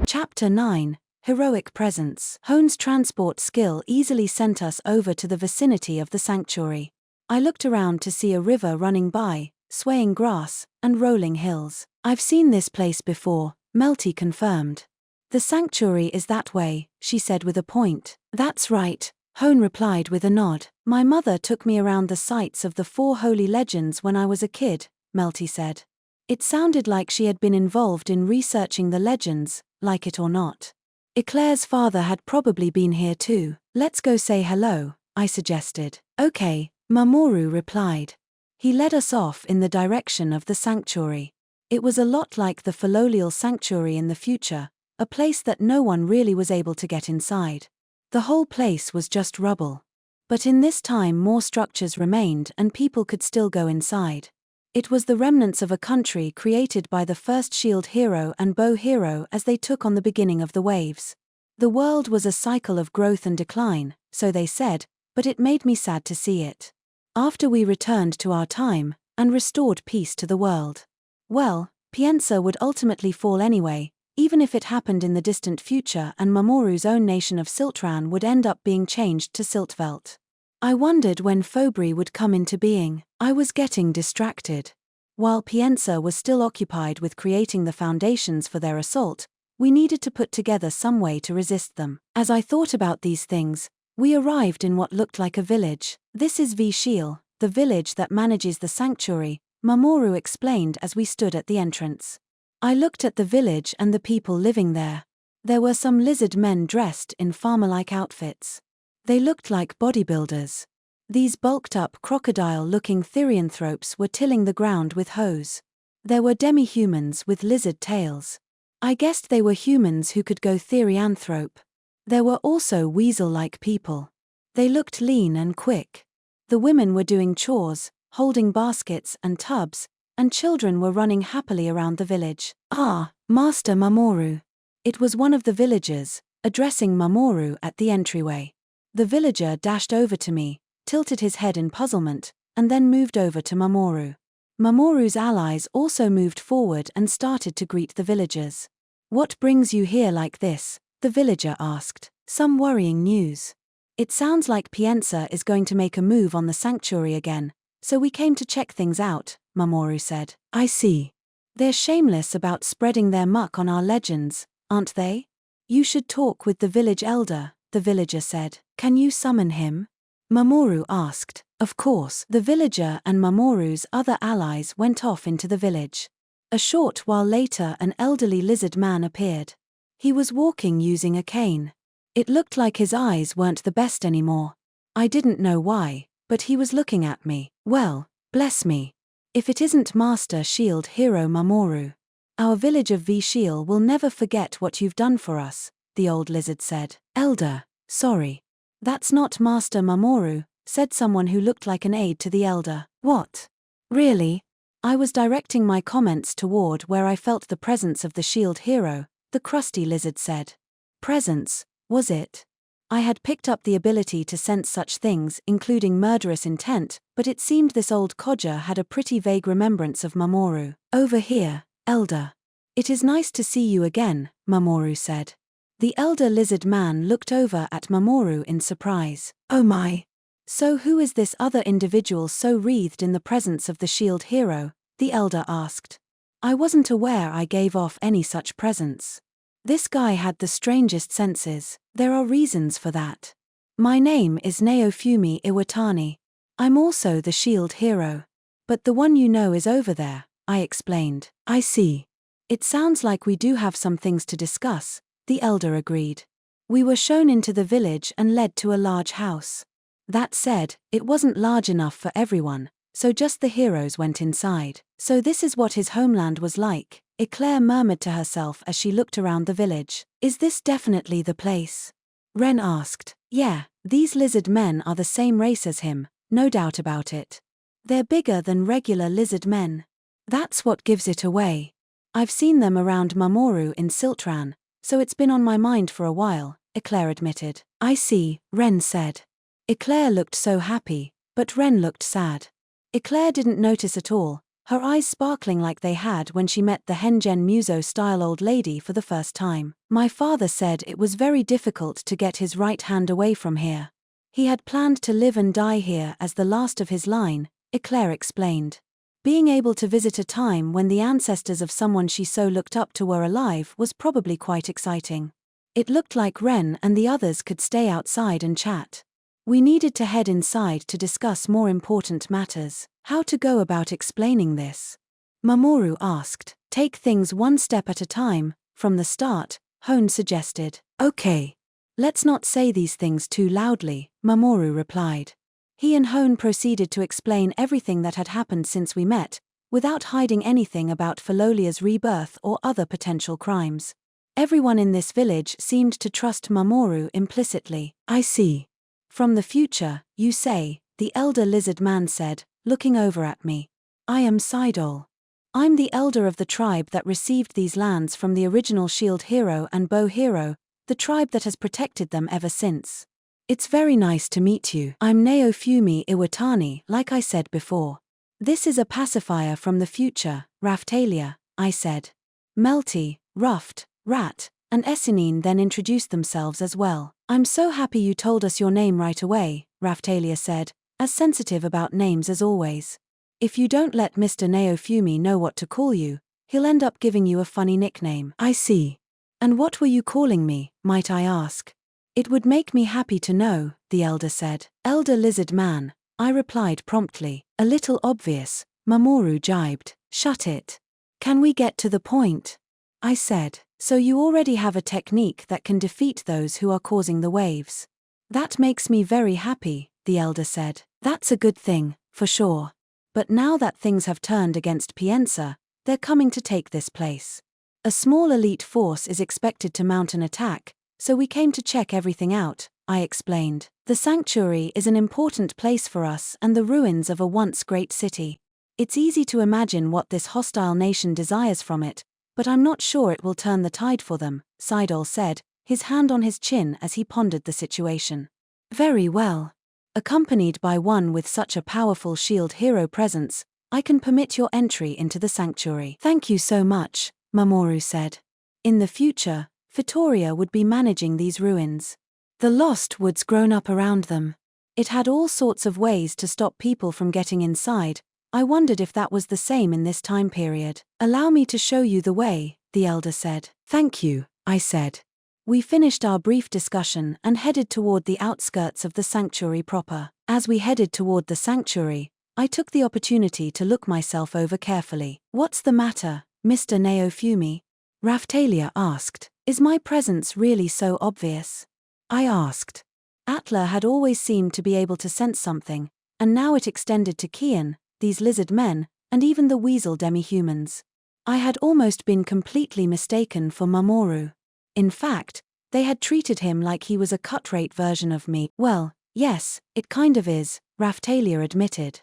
Chapter 9. Heroic Presence. Hone's transport skill easily sent us over to the vicinity of the sanctuary. I looked around to see a river running by, swaying grass, and rolling hills. I've seen this place before, Melty confirmed. The sanctuary is that way, she said with a point. That's right, Hone replied with a nod. My mother took me around the sites of the 4 holy legends when I was a kid, Melty said. It sounded like she had been involved in researching the legends, like it or not. Eclair's father had probably been here too. Let's go say hello, I suggested. Okay, Mamoru replied. He led us off in the direction of the sanctuary. It was a lot like the Filolial Sanctuary in the future, a place that no one really was able to get inside. The whole place was just rubble. But in this time more structures remained and people could still go inside. It was the remnants of a country created by the first shield hero and bow hero as they took on the beginning of the waves. The world was a cycle of growth and decline, so they said, but it made me sad to see it. After we returned to our time, and restored peace to the world. Well, Piensa would ultimately fall anyway, even if it happened in the distant future and Mamoru's own nation of Siltran would end up being changed to Siltvelt. I wondered when Fobri would come into being. I was getting distracted. While Piensa was still occupied with creating the foundations for their assault, we needed to put together some way to resist them. As I thought about these things, we arrived in what looked like a village. This is Vishiel, the village that manages the sanctuary, Mamoru explained as we stood at the entrance. I looked at the village and the people living there. There were some lizard men dressed in farmer-like outfits. They looked like bodybuilders. These bulked-up crocodile-looking therianthropes were tilling the ground with hoes. There were demi-humans with lizard tails. I guessed they were humans who could go therianthrope. There were also weasel-like people. They looked lean and quick. The women were doing chores, holding baskets and tubs, and children were running happily around the village. Ah, Master Mamoru. It was one of the villagers, addressing Mamoru at the entryway. The villager dashed over to me, tilted his head in puzzlement, and then moved over to Mamoru. Mamoru's allies also moved forward and started to greet the villagers. What brings you here like this? The villager asked. Some worrying news. It sounds like Piensa is going to make a move on the sanctuary again, so we came to check things out, Mamoru said. I see. They're shameless about spreading their muck on our legends, aren't they? You should talk with the village elder, the villager said. Can you summon him? Mamoru asked. Of course. The villager and Mamoru's other allies went off into the village. A short while later an elderly lizard man appeared. He was walking using a cane. It looked like his eyes weren't the best anymore. I didn't know why, but he was looking at me. Well, bless me. If it isn't Master Shield Hero Mamoru. Our village of Vishiel will never forget what you've done for us, the old lizard said. Elder, sorry. That's not Master Mamoru, said someone who looked like an aide to the elder. What? Really? I was directing my comments toward where I felt the presence of the shield hero, the crusty lizard said. Presence, was it? I had picked up the ability to sense such things, including murderous intent, but it seemed this old codger had a pretty vague remembrance of Mamoru. Over here, elder. It is nice to see you again, Mamoru said. The elder lizard man looked over at Mamoru in surprise. Oh my! So who is this other individual so wreathed in the presence of the shield hero? The elder asked. I wasn't aware I gave off any such presence. This guy had the strangest senses. There are reasons for that. My name is Naofumi Iwatani. I'm also the shield hero. But the one you know is over there, I explained. I see. It sounds like we do have some things to discuss, the elder agreed. We were shown into the village and led to a large house. That said, it wasn't large enough for everyone, so just the heroes went inside. So this is what his homeland was like, Eclair murmured to herself as she looked around the village. Is this definitely the place? Ren asked. Yeah, these lizard men are the same race as him, no doubt about it. They're bigger than regular lizard men. That's what gives it away. I've seen them around Mamoru in Siltran, so it's been on my mind for a while, Eclair admitted. I see, Ren said. Eclair looked so happy, but Ren looked sad. Eclair didn't notice at all, her eyes sparkling like they had when she met the Hengen Muso-style old lady for the first time. My father said it was very difficult to get his right hand away from here. He had planned to live and die here as the last of his line, Eclair explained. Being able to visit a time when the ancestors of someone she so looked up to were alive was probably quite exciting. It looked like Ren and the others could stay outside and chat. We needed to head inside to discuss more important matters. How to go about explaining this? Mamoru asked. Take things one step at a time, from the start, Hone suggested. Okay. Let's not say these things too loudly, Mamoru replied. He and Hone proceeded to explain everything that had happened since we met, without hiding anything about Philolia's rebirth or other potential crimes. Everyone in this village seemed to trust Mamoru implicitly. I see. From the future, you say, the elder lizard man said, looking over at me. I am Sidol. I'm the elder of the tribe that received these lands from the original shield hero and bow hero, the tribe that has protected them ever since. It's very nice to meet you. I'm Naofumi Iwatani, like I said before. This is a pacifier from the future, Raftalia, I said. Melty, Ruffed, Rat, and Essinine then introduced themselves as well. I'm so happy you told us your name right away, Raftalia said, as sensitive about names as always. If you don't let Mr. Naofumi know what to call you, he'll end up giving you a funny nickname. I see. And what were you calling me, might I ask? It would make me happy to know, the elder said. Elder Lizard Man, I replied promptly. A little obvious, Mamoru jibed. Shut it. Can we get to the point? I said. So you already have a technique that can defeat those who are causing the waves. That makes me very happy, the elder said. That's a good thing, for sure. But now that things have turned against Pienza, they're coming to take this place. A small elite force is expected to mount an attack, so we came to check everything out, I explained. The sanctuary is an important place for us and the ruins of a once great city. It's easy to imagine what this hostile nation desires from it, but I'm not sure it will turn the tide for them, Sidol said, his hand on his chin as he pondered the situation. Very well. Accompanied by one with such a powerful shield hero presence, I can permit your entry into the sanctuary. Thank you so much, Mamoru said. In the future, Vittoria would be managing these ruins. The lost woods grown up around them. It had all sorts of ways to stop people from getting inside. I wondered if that was the same in this time period. Allow me to show you the way, the elder said. Thank you, I said. We finished our brief discussion and headed toward the outskirts of the sanctuary proper. As we headed toward the sanctuary, I took the opportunity to look myself over carefully. What's the matter, Mr. Naofumi? Raftalia asked. Is my presence really so obvious? I asked. Atla had always seemed to be able to sense something, and now it extended to Kian, these lizard men, and even the weasel demi-humans. I had almost been completely mistaken for Mamoru. In fact, they had treated him like he was a cut-rate version of me. Well, yes, it kind of is, Raftalia admitted.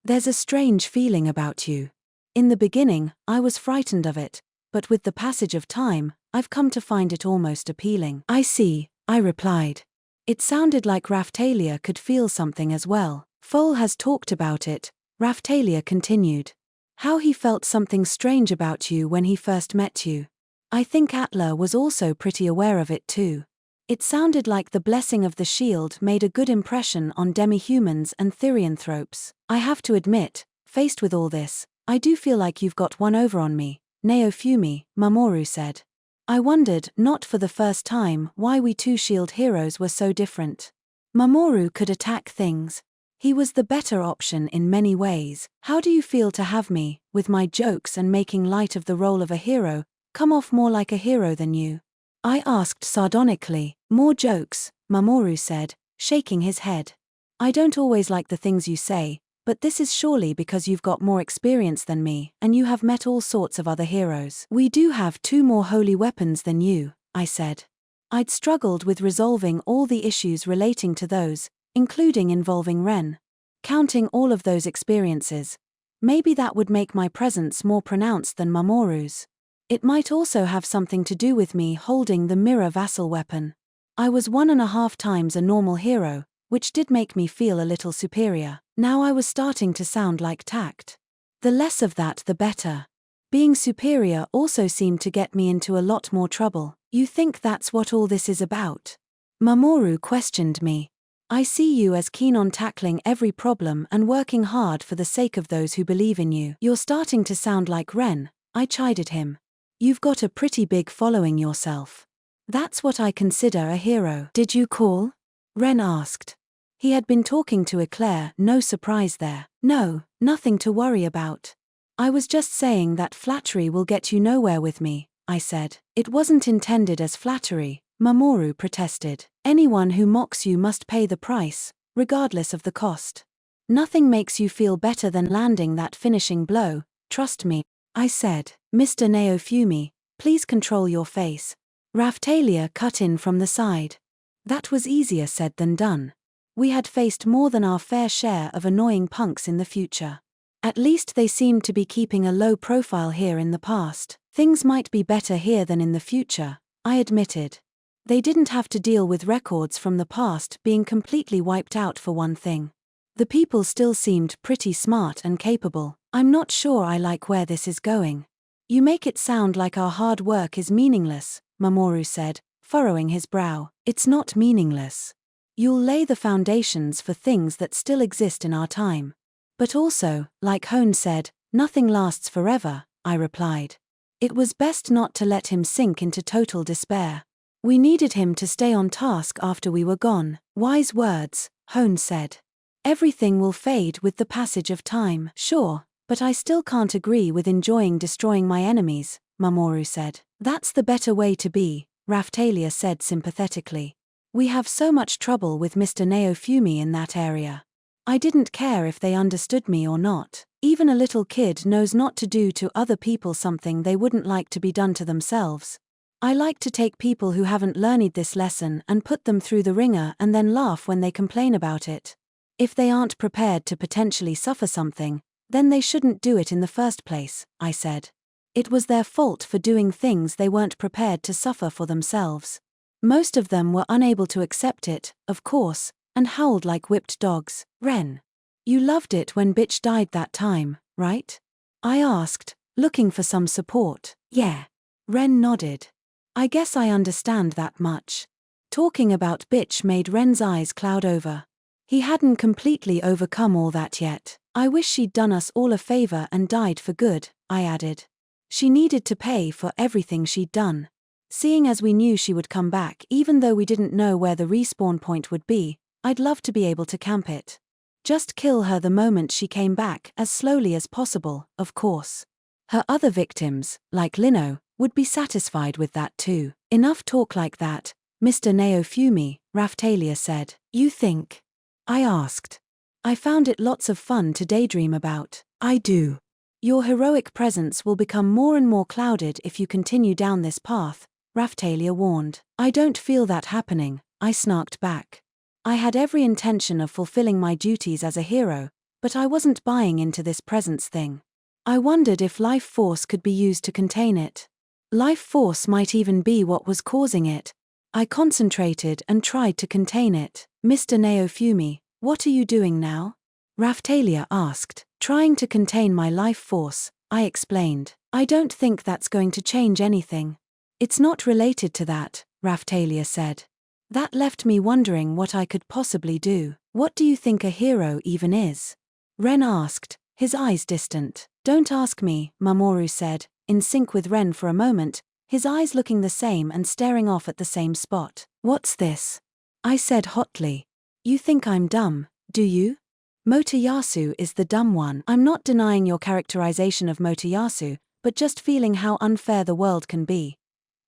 There's a strange feeling about you. In the beginning, I was frightened of it, but with the passage of time, I've come to find it almost appealing. I see, I replied. It sounded like Raftalia could feel something as well. Foal has talked about it, Raftalia continued. How he felt something strange about you when he first met you. I think Atla was also pretty aware of it too. It sounded like the blessing of the shield made a good impression on demi-humans and therianthropes. I have to admit, faced with all this, I do feel like you've got one over on me, Naofumi, Mamoru said. I wondered, not for the first time, why we two shield heroes were so different. Mamoru could attack things. He was the better option in many ways. How do you feel to have me, with my jokes and making light of the role of a hero, come off more like a hero than you? I asked sardonically. More jokes, Mamoru said, shaking his head. I don't always like the things you say, but this is surely because you've got more experience than me, and you have met all sorts of other heroes. We do have 2 more holy weapons than you, I said. I'd struggled with resolving all the issues relating to those, including involving Ren. Counting all of those experiences, maybe that would make my presence more pronounced than Mamoru's. It might also have something to do with me holding the mirror vassal weapon. I was 1.5 times a normal hero, which did make me feel a little superior. Now I was starting to sound like tact. The less of that the better. Being superior also seemed to get me into a lot more trouble. You think that's what all this is about? Mamoru questioned me. I see you as keen on tackling every problem and working hard for the sake of those who believe in you. You're starting to sound like Ren, I chided him. You've got a pretty big following yourself. That's what I consider a hero. Did you call? Ren asked. He had been talking to Eclair, no surprise there. No, nothing to worry about. I was just saying that flattery will get you nowhere with me, I said. It wasn't intended as flattery, Mamoru protested. Anyone who mocks you must pay the price, regardless of the cost. Nothing makes you feel better than landing that finishing blow, trust me, I said. Mr. Naofumi, please control your face. Raphtalia cut in from the side. That was easier said than done. We had faced more than our fair share of annoying punks in the future. At least they seemed to be keeping a low profile here in the past. Things might be better here than in the future, I admitted. They didn't have to deal with records from the past being completely wiped out for one thing. The people still seemed pretty smart and capable. I'm not sure I like where this is going. You make it sound like our hard work is meaningless, Mamoru said, furrowing his brow. It's not meaningless. You'll lay the foundations for things that still exist in our time. But also, like Hone said, nothing lasts forever, I replied. It was best not to let him sink into total despair. We needed him to stay on task after we were gone. Wise words, Hone said. Everything will fade with the passage of time. Sure, but I still can't agree with enjoying destroying my enemies, Mamoru said. That's the better way to be, Raphtalia said sympathetically. We have so much trouble with Mr. Naofumi in that area. I didn't care if they understood me or not. Even a little kid knows not to do to other people something they wouldn't like to be done to themselves. I like to take people who haven't learned this lesson and put them through the ringer and then laugh when they complain about it. If they aren't prepared to potentially suffer something, then they shouldn't do it in the first place, I said. It was their fault for doing things they weren't prepared to suffer for themselves. Most of them were unable to accept it, of course, and howled like whipped dogs. Ren. You loved it when bitch died that time, right? I asked, looking for some support. Yeah. Ren nodded. I guess I understand that much. Talking about bitch made Ren's eyes cloud over. He hadn't completely overcome all that yet. I wish she'd done us all a favor and died for good, I added. She needed to pay for everything she'd done. Seeing as we knew she would come back even though we didn't know where the respawn point would be, I'd love to be able to camp it. Just kill her the moment she came back as slowly as possible, of course. Her other victims, like Lino, would be satisfied with that too. Enough talk like that, Mr. Naofumi, Raphtalia said. You think? I asked. I found it lots of fun to daydream about. I do. Your heroic presence will become more and more clouded if you continue down this path, Raphtalia warned. I don't feel that happening, I snarked back. I had every intention of fulfilling my duties as a hero, but I wasn't buying into this presence thing. I wondered if life force could be used to contain it. Life force might even be what was causing it. I concentrated and tried to contain it. Mr. Naofumi, what are you doing now? Raphtalia asked. Trying to contain my life force, I explained. I don't think that's going to change anything. It's not related to that, Raphtalia said. That left me wondering what I could possibly do. What do you think a hero even is? Ren asked, his eyes distant. Don't ask me, Mamoru said, in sync with Ren for a moment, his eyes looking the same and staring off at the same spot. What's this? I said hotly. You think I'm dumb, do you? Motoyasu is the dumb one. I'm not denying your characterization of Motoyasu, but just feeling how unfair the world can be.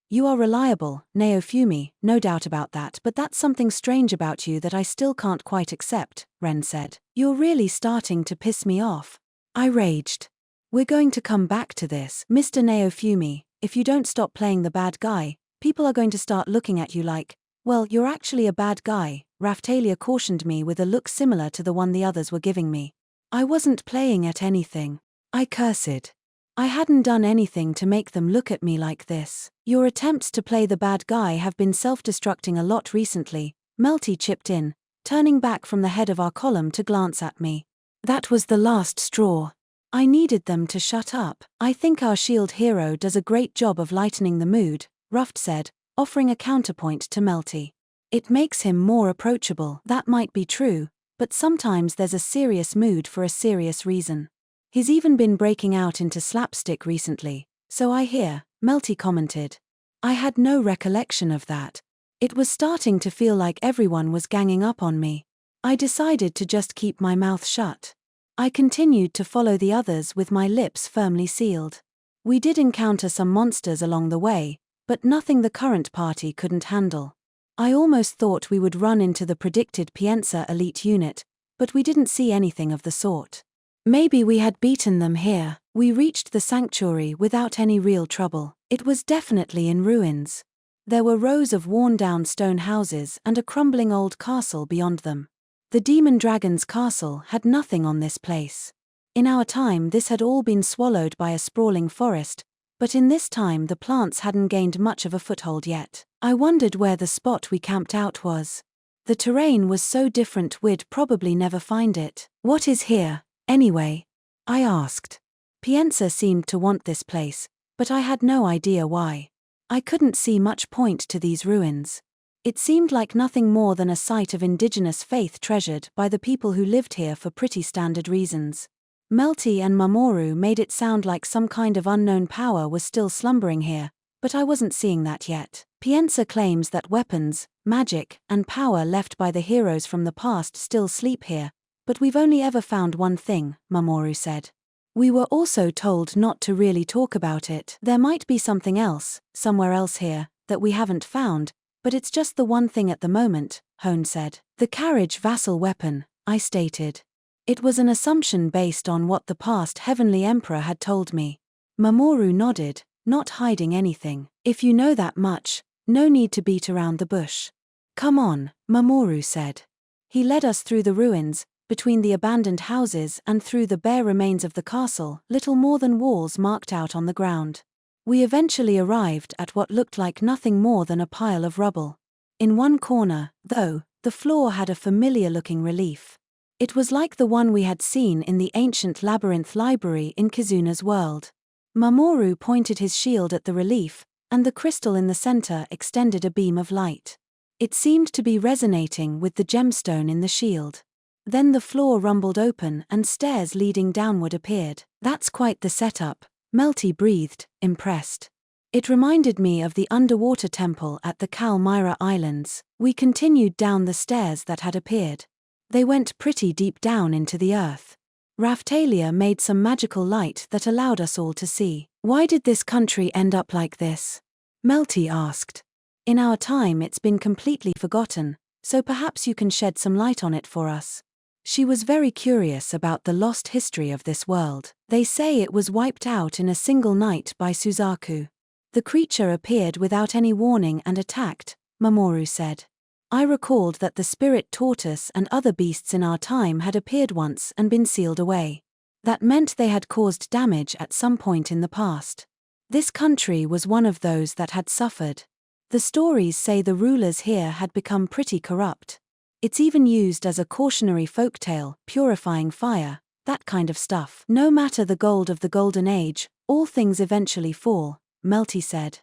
You are reliable, Naofumi, no doubt about that, but that's something strange about you that I still can't quite accept, Ren said. You're really starting to piss me off. I raged. We're going to come back to this. Mr. Naofumi, if you don't stop playing the bad guy, people are going to start looking at you like, well, you're actually a bad guy, Raphtalia cautioned me with a look similar to the one the others were giving me. I wasn't playing at anything. I cursed. I hadn't done anything to make them look at me like this. Your attempts to play the bad guy have been self-destructing a lot recently, Melty chipped in, turning back from the head of our column to glance at me. That was the last straw. I needed them to shut up. I think our shield hero does a great job of lightening the mood, Ruft said, offering a counterpoint to Melty. It makes him more approachable. That might be true, but sometimes there's a serious mood for a serious reason. He's even been breaking out into slapstick recently, so I hear, Melty commented. I had no recollection of that. It was starting to feel like everyone was ganging up on me. I decided to just keep my mouth shut. I continued to follow the others with my lips firmly sealed. We did encounter some monsters along the way, but nothing the current party couldn't handle. I almost thought we would run into the predicted Pienza elite unit, but we didn't see anything of the sort. Maybe we had beaten them here. We reached the sanctuary without any real trouble. It was definitely in ruins. There were rows of worn-down stone houses and a crumbling old castle beyond them. The demon dragon's castle had nothing on this place. In our time this had all been swallowed by a sprawling forest, but in this time the plants hadn't gained much of a foothold yet. I wondered where the spot we camped out was. The terrain was so different we'd probably never find it. What is here, anyway? I asked. Pienza seemed to want this place, but I had no idea why. I couldn't see much point to these ruins. It seemed like nothing more than a site of indigenous faith treasured by the people who lived here for pretty standard reasons. Melty and Mamoru made it sound like some kind of unknown power was still slumbering here, but I wasn't seeing that yet. Pienza claims that weapons, magic, and power left by the heroes from the past still sleep here, but we've only ever found one thing, Mamoru said. We were also told not to really talk about it. There might be something else, somewhere else here, that we haven't found, but it's just the one thing at the moment, Hone said. The carriage vassal weapon, I stated. It was an assumption based on what the past Heavenly Emperor had told me. Mamoru nodded, not hiding anything. If you know that much, no need to beat around the bush. Come on, Mamoru said. He led us through the ruins, between the abandoned houses and through the bare remains of the castle, little more than walls marked out on the ground. We eventually arrived at what looked like nothing more than a pile of rubble. In one corner, though, the floor had a familiar-looking relief. It was like the one we had seen in the ancient labyrinth library in Kizuna's world. Mamoru pointed his shield at the relief, and the crystal in the center extended a beam of light. It seemed to be resonating with the gemstone in the shield. Then the floor rumbled open and stairs leading downward appeared. That's quite the setup, Melty breathed, impressed. It reminded me of the underwater temple at the Kalmyra Islands. We continued down the stairs that had appeared. They went pretty deep down into the earth. Raftalia made some magical light that allowed us all to see. Why did this country end up like this? Melty asked. In our time it's been completely forgotten, so perhaps you can shed some light on it for us. She was very curious about the lost history of this world. They say it was wiped out in a single night by Suzaku. The creature appeared without any warning and attacked, Mamoru said. I recalled that the spirit tortoise and other beasts in our time had appeared once and been sealed away. That meant they had caused damage at some point in the past. This country was one of those that had suffered. The stories say the rulers here had become pretty corrupt. It's even used as a cautionary folktale, purifying fire, that kind of stuff. No matter the gold of the Golden Age, all things eventually fall, Melty said.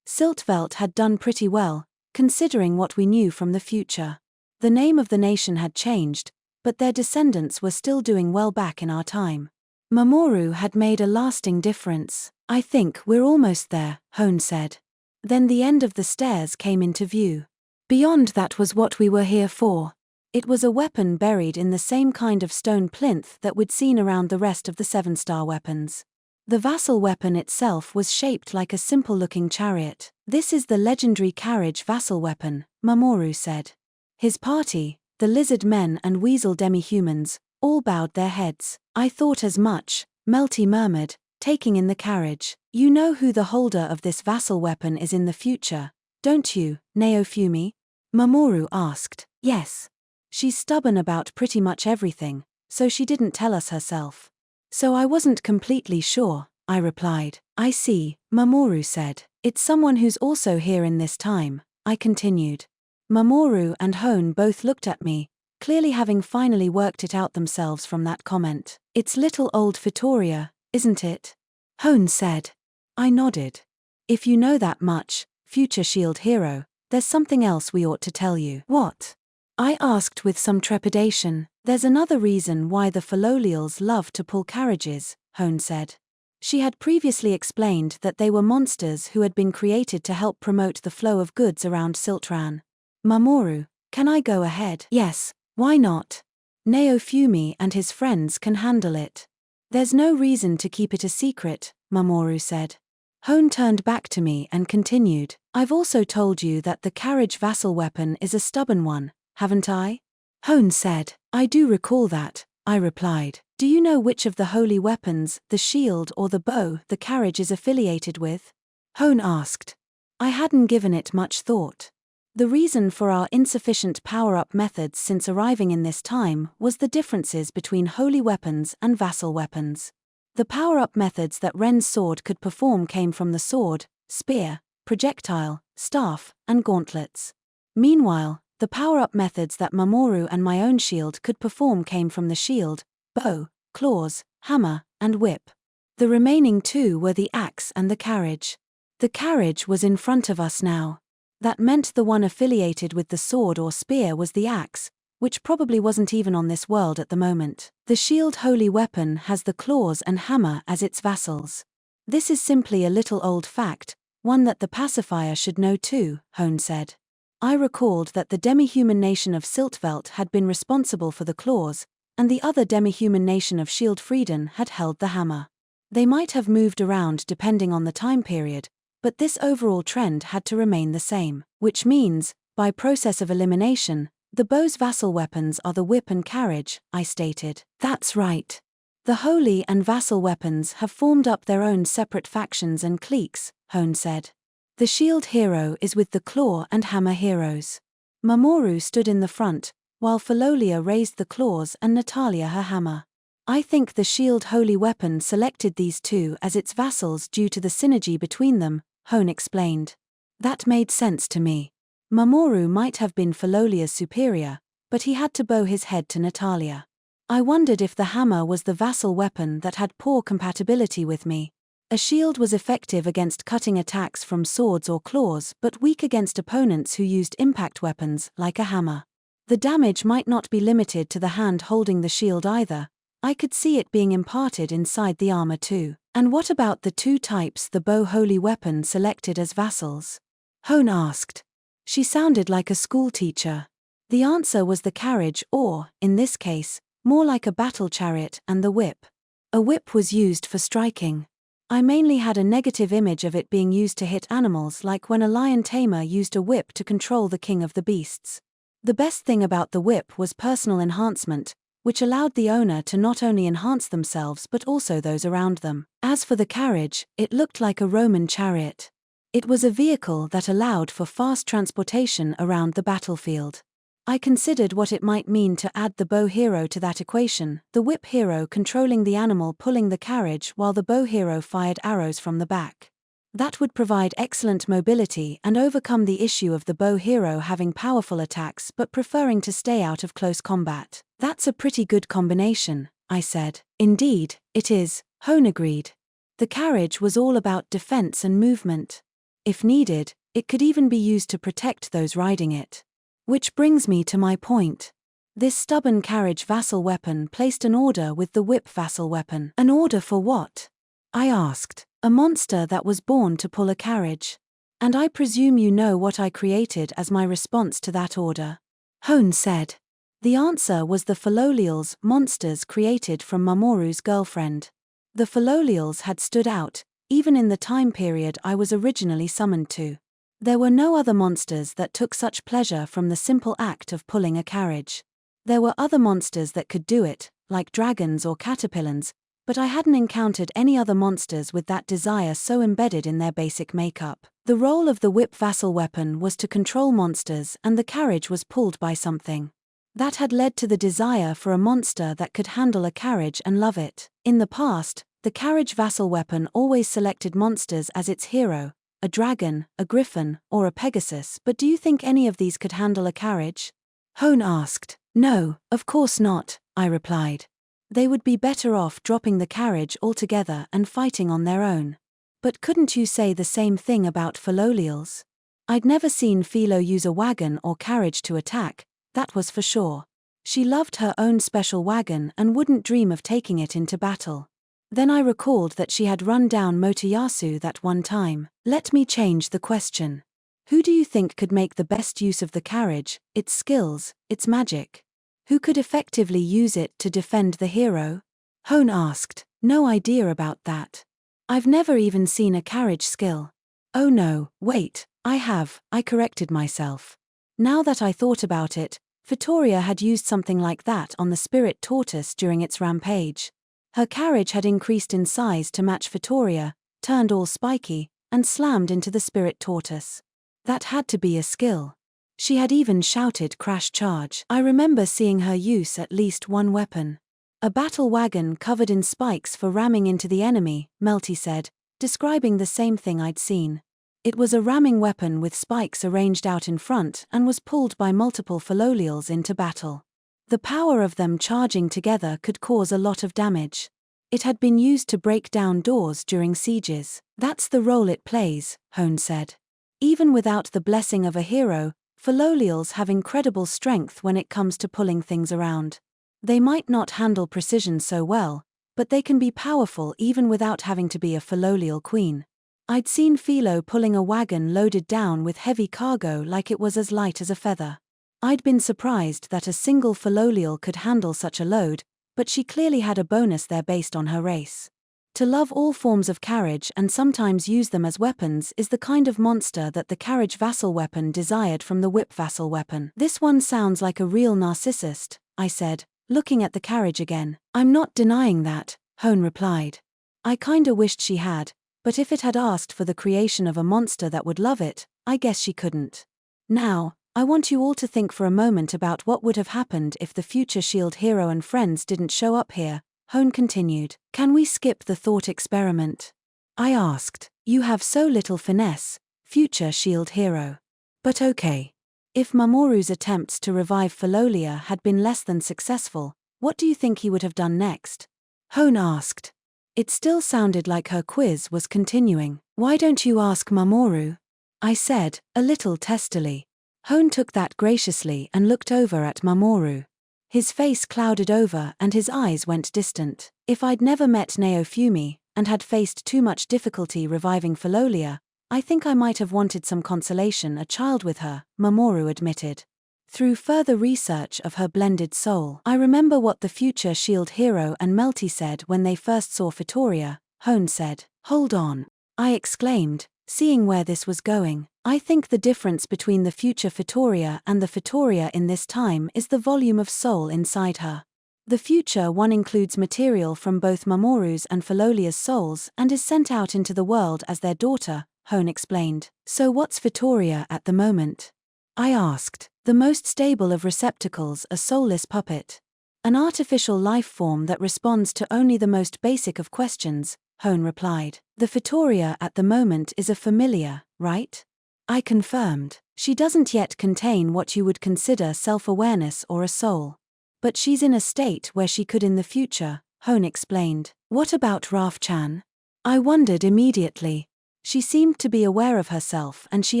Siltvelt had done pretty well, considering what we knew from the future. The name of the nation had changed, but their descendants were still doing well back in our time. Mamoru had made a lasting difference. I think we're almost there, Hone said. Then the end of the stairs came into view. Beyond that was what we were here for. It was a weapon buried in the same kind of stone plinth that we'd seen around the rest of the 7-star weapons. The vassal weapon itself was shaped like a simple-looking chariot. This is the legendary carriage vassal weapon, Mamoru said. His party, the lizard men and weasel demi-humans, all bowed their heads. I thought as much, Melty murmured, taking in the carriage. You know who the holder of this vassal weapon is in the future, don't you, Naofumi? Mamoru asked. Yes. She's stubborn about pretty much everything, so she didn't tell us herself. So I wasn't completely sure, I replied. I see, Mamoru said. It's someone who's also here in this time, I continued. Mamoru and Hone both looked at me, clearly having finally worked it out themselves from that comment. It's little old Vittoria, isn't it? Hone said. I nodded. If you know that much, future shield hero, there's something else we ought to tell you. What? I asked with some trepidation. There's another reason why the Philolials love to pull carriages, Hone said. She had previously explained that they were monsters who had been created to help promote the flow of goods around Siltran. Mamoru, can I go ahead? Yes, why not? Naofumi and his friends can handle it. There's no reason to keep it a secret, Mamoru said. Hone turned back to me and continued, I've also told you that the carriage vassal weapon is a stubborn one, haven't I? Hone said, I do recall that, I replied. Do you know which of the holy weapons, the shield or the bow, the carriage is affiliated with? Hone asked. I hadn't given it much thought. The reason for our insufficient power-up methods since arriving in this time was the differences between holy weapons and vassal weapons. The power-up methods that Ren's sword could perform came from the sword, spear, projectile, staff, and gauntlets. Meanwhile, the power-up methods that Mamoru and my own shield could perform came from the shield, bow, claws, hammer, and whip. The remaining two were the axe and the carriage. The carriage was in front of us now. That meant the one affiliated with the sword or spear was the axe, which probably wasn't even on this world at the moment. The shield holy weapon has the claws and hammer as its vassals. This is simply a little old fact, one that the pacifier should know too, Hone said. I recalled that the demi-human nation of Siltvelt had been responsible for the claws, and the other demi-human nation of Shieldfrieden had held the hammer. They might have moved around depending on the time period, but this overall trend had to remain the same, which means, by process of elimination, the bow's vassal weapons are the whip and carriage, I stated. That's right. The holy and vassal weapons have formed up their own separate factions and cliques, Hone said. The shield hero is with the claw and hammer heroes. Mamoru stood in the front, while Philolia raised the claws and Natalia her hammer. I think the shield holy weapon selected these two as its vassals due to the synergy between them, Hone explained. That made sense to me. Mamoru might have been Philolia's superior, but he had to bow his head to Natalia. I wondered if the hammer was the vassal weapon that had poor compatibility with me. A shield was effective against cutting attacks from swords or claws but weak against opponents who used impact weapons, like a hammer. The damage might not be limited to the hand holding the shield either. I could see it being imparted inside the armor too. And what about the two types the bow holy weapon selected as vassals? Hone asked. She sounded like a schoolteacher. The answer was the carriage or, in this case, more like a battle chariot and the whip. A whip was used for striking. I mainly had a negative image of it being used to hit animals, like when a lion tamer used a whip to control the king of the beasts. The best thing about the whip was personal enhancement, which allowed the owner to not only enhance themselves but also those around them. As for the carriage, it looked like a Roman chariot. It was a vehicle that allowed for fast transportation around the battlefield. I considered what it might mean to add the bow hero to that equation, the whip hero controlling the animal pulling the carriage while the bow hero fired arrows from the back. That would provide excellent mobility and overcome the issue of the bow hero having powerful attacks but preferring to stay out of close combat. That's a pretty good combination, I said. Indeed, it is, Hone agreed. The carriage was all about defense and movement. If needed, it could even be used to protect those riding it. Which brings me to my point. This stubborn carriage vassal weapon placed an order with the whip vassal weapon. An order for what? I asked. A monster that was born to pull a carriage. And I presume you know what I created as my response to that order. Hone said. The answer was the Philolials, monsters created from Mamoru's girlfriend. The Philolials had stood out, even in the time period I was originally summoned to. There were no other monsters that took such pleasure from the simple act of pulling a carriage. There were other monsters that could do it, like dragons or caterpillars, but I hadn't encountered any other monsters with that desire so embedded in their basic makeup. The role of the whip vassal weapon was to control monsters, and the carriage was pulled by something. That had led to the desire for a monster that could handle a carriage and love it. In the past, the carriage vassal weapon always selected monsters as its hero, a dragon, a griffin, or a pegasus, but do you think any of these could handle a carriage? Hone asked. No, of course not, I replied. They would be better off dropping the carriage altogether and fighting on their own. But couldn't you say the same thing about Philolials? I'd never seen Philo use a wagon or carriage to attack, that was for sure. She loved her own special wagon and wouldn't dream of taking it into battle. Then I recalled that she had run down Motoyasu that one time. Let me change the question. Who do you think could make the best use of the carriage, its skills, its magic? Who could effectively use it to defend the hero? Hone asked. No idea about that. I've never even seen a carriage skill. Oh no, wait, I corrected myself. Now that I thought about it, Vittoria had used something like that on the spirit tortoise during its rampage. Her carriage had increased in size to match Vittoria, turned all spiky, and slammed into the spirit tortoise. That had to be a skill. She had even shouted crash charge. I remember seeing her use at least one weapon. A battle wagon covered in spikes for ramming into the enemy, Melty said, describing the same thing I'd seen. It was a ramming weapon with spikes arranged out in front and was pulled by multiple Philolials into battle. The power of them charging together could cause a lot of damage. It had been used to break down doors during sieges. That's the role it plays, Hone said. Even without the blessing of a hero, Philolials have incredible strength when it comes to pulling things around. They might not handle precision so well, but they can be powerful even without having to be a Philolial queen. I'd seen Philo pulling a wagon loaded down with heavy cargo like it was as light as a feather. I'd been surprised that a single Philolial could handle such a load, but she clearly had a bonus there based on her race. To love all forms of carriage and sometimes use them as weapons is the kind of monster that the carriage vassal weapon desired from the whip vassal weapon. This one sounds like a real narcissist, I said, looking at the carriage again. I'm not denying that, Hone replied. I kinda wished she had, but if it had asked for the creation of a monster that would love it, I guess she couldn't. Now, I want you all to think for a moment about what would have happened if the future S.H.I.E.L.D. hero and friends didn't show up here, Hone continued. Can we skip the thought experiment? I asked. You have so little finesse, future S.H.I.E.L.D. hero. But okay. If Mamoru's attempts to revive Philolia had been less than successful, what do you think he would have done next? Hone asked. It still sounded like her quiz was continuing. Why don't you ask Mamoru? I said, a little testily. Hone took that graciously and looked over at Mamoru. His face clouded over and his eyes went distant. If I'd never met Naofumi, and had faced too much difficulty reviving Philolia, I think I might have wanted some consolation a child with her, Mamoru admitted. Through further research of her blended soul, I remember what the future S.H.I.E.L.D. hero and Melty said when they first saw Vittoria, Hone said. Hold on. I exclaimed, seeing where this was going. I think the difference between the future Vittoria and the Vittoria in this time is the volume of soul inside her. The future one includes material from both Mamoru's and Philolia's souls and is sent out into the world as their daughter, Hone explained. So what's Vittoria at the moment? I asked. The most stable of receptacles, a soulless puppet. An artificial life form that responds to only the most basic of questions, Hone replied. The Vittoria at the moment is a familiar, right? I confirmed. She doesn't yet contain what you would consider self-awareness or a soul. But she's in a state where she could in the future, Hone explained. What about Raf-chan? I wondered immediately. She seemed to be aware of herself and she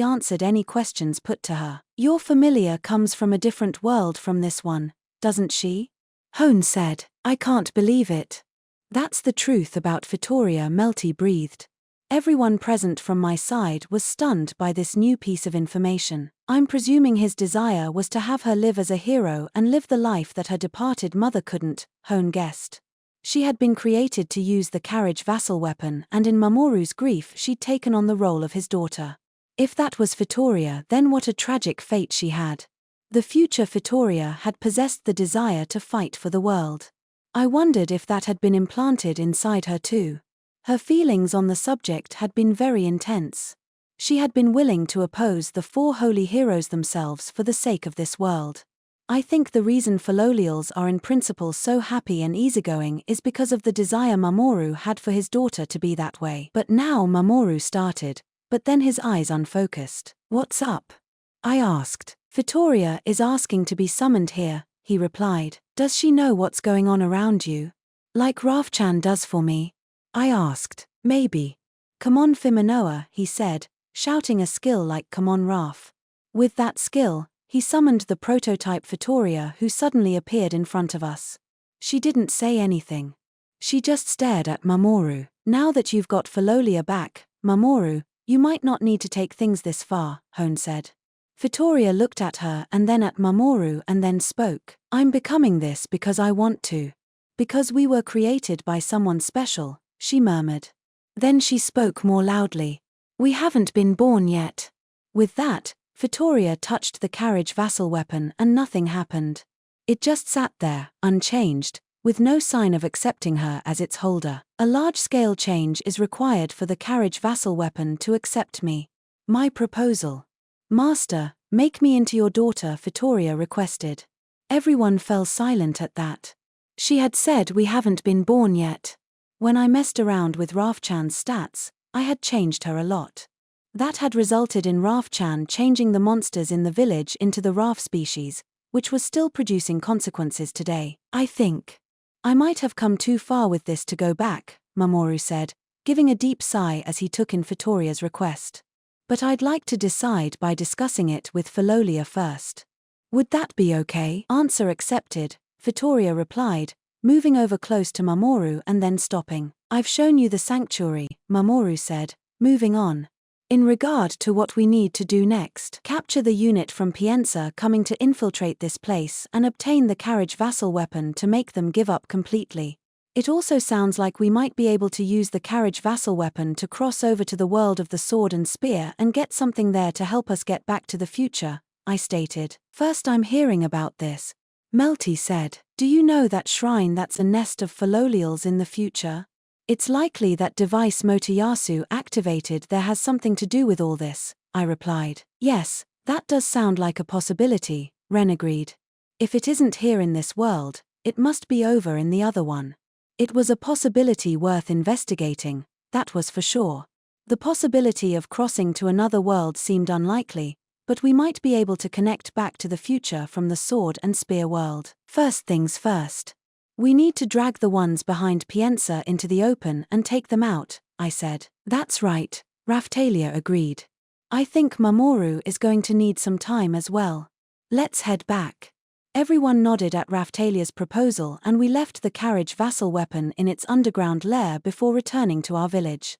answered any questions put to her. Your familiar comes from a different world from this one, doesn't she? Hone said. I can't believe it. That's the truth about Vittoria, Melty breathed. Everyone present from my side was stunned by this new piece of information. I'm presuming his desire was to have her live as a hero and live the life that her departed mother couldn't, Hone guessed. She had been created to use the carriage vassal weapon and in Mamoru's grief she'd taken on the role of his daughter. If that was Vittoria, then what a tragic fate she had. The future Vittoria had possessed the desire to fight for the world. I wondered if that had been implanted inside her too. Her feelings on the subject had been very intense. She had been willing to oppose the four holy heroes themselves for the sake of this world. I think the reason Philolials are in principle so happy and easygoing is because of the desire Mamoru had for his daughter to be that way. But now Mamoru started, but then his eyes unfocused. What's up? I asked. Vittoria is asking to be summoned here, he replied. Does she know what's going on around you? Like Raf-chan does for me? I asked. Maybe. Come on Fimanoa, he said, shouting a skill like come on Raf. With that skill, he summoned the prototype Vittoria, who suddenly appeared in front of us. She didn't say anything. She just stared at Mamoru. Now that you've got Philolia back, Mamoru, you might not need to take things this far, Hone said. Vittoria looked at her and then at Mamoru and then spoke. I'm becoming this because I want to. Because we were created by someone special, she murmured. Then she spoke more loudly. We haven't been born yet. With that, Vittoria touched the carriage vassal weapon and nothing happened. It just sat there, unchanged, with no sign of accepting her as its holder. A large-scale change is required for the carriage vassal weapon to accept me. My proposal. Master, make me into your daughter, Vittoria requested. Everyone fell silent at that. She had said we haven't been born yet. When I messed around with Raf-chan's stats, I had changed her a lot. That had resulted in Raf-chan changing the monsters in the village into the Raf species, which was still producing consequences today. I think I might have come too far with this to go back, Mamoru said, giving a deep sigh as he took in Vittoria's request. But I'd like to decide by discussing it with Philolia first. Would that be okay? Answer accepted, Vittoria replied, moving over close to Mamoru and then stopping. I've shown you the sanctuary, Mamoru said, moving on. In regard to what we need to do next, capture the unit from Pienza coming to infiltrate this place and obtain the carriage vassal weapon to make them give up completely. It also sounds like we might be able to use the carriage vassal weapon to cross over to the world of the sword and spear and get something there to help us get back to the future, I stated. First I'm hearing about this. Melty said, do you know that shrine that's a nest of Philolials in the future? It's likely that device Motoyasu activated there has something to do with all this, I replied. Yes, that does sound like a possibility, Ren agreed. If it isn't here in this world, it must be over in the other one. It was a possibility worth investigating, that was for sure. The possibility of crossing to another world seemed unlikely, but we might be able to connect back to the future from the sword and spear world. First things first. We need to drag the ones behind Pienza into the open and take them out, I said. That's right, Raftalia agreed. I think Mamoru is going to need some time as well. Let's head back. Everyone nodded at Raftalia's proposal and we left the carriage vassal weapon in its underground lair before returning to our village.